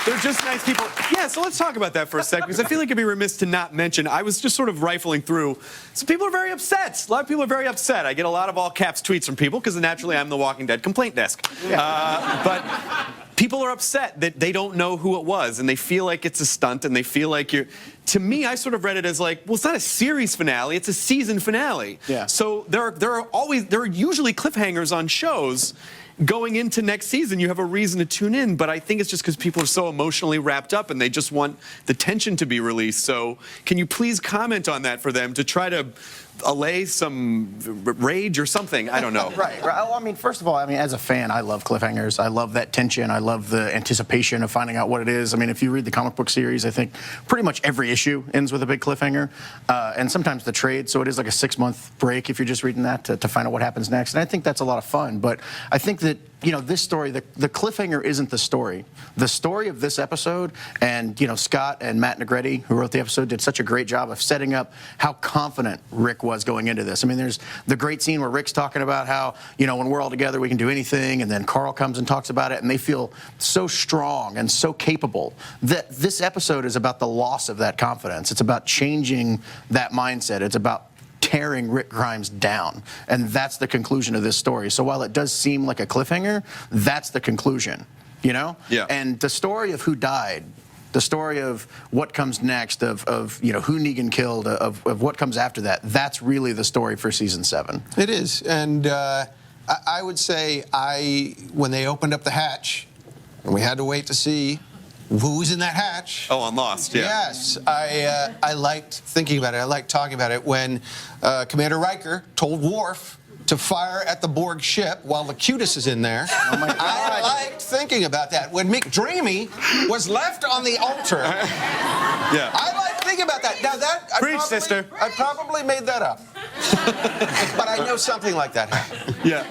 They're just nice people. Yeah, so let's talk about that for a second, because I feel like it'd be remiss to not mention, I was just sort of rifling through. Some people are very upset. A lot of people are very upset. I get a lot of all caps tweets from people, because naturally I'm the Walking Dead complaint desk. But people are upset that they don't know who it was, and they feel like it's a stunt, and they feel like you're... To me, I sort of read it as like, well, it's not a series finale, it's a season finale. Yeah. So there are usually cliffhangers on shows. Going into next season, you have a reason to tune in, but I think it's just because people are so emotionally wrapped up and they just want the tension to be released. So can you please comment on that for them to try to allay some rage or something? I don't know. Right. Well, I mean, first of all, I mean, as a fan, I love cliffhangers. I love that tension. I love the anticipation of finding out what it is. I mean, if you read the comic book series, I think pretty much every issue ends with a big cliffhanger, and sometimes the trade. So it is like a 6-month break if you're just reading that to find out what happens next. And I think that's a lot of fun. But I think that, you know, this story, the cliffhanger isn't the story. The story of this episode, and, you know, Scott and Matt Negretti, who wrote the episode, did such a great job of setting up how confident Rick was going into this. I mean, there's the great scene where Rick's talking about how, you know, when we're all together, we can do anything, and then Carl comes and talks about it, and they feel so strong and so capable that this episode is about the loss of that confidence. It's about changing that mindset. It's about tearing Rick Grimes down, and that's the conclusion of this story. So while it does seem like a cliffhanger, that's the conclusion, you know? Yeah. And the story of who died, the story of what comes next, of you know, who Negan killed, of what comes after that, that's really the story for season 7. It is, and I would say when they opened up the hatch, and we had to wait to see who was in that hatch. Oh, on Lost, yeah. Yes, I liked thinking about it. I liked talking about it when Commander Riker told Worf to fire at the Borg ship while the Locutus is in there. Oh my God. I liked thinking about that. When McDreamy was left on the altar. Yeah. I liked thinking about that. Now that Preach, sister. I probably made that up. But I know something like that happened. Yeah.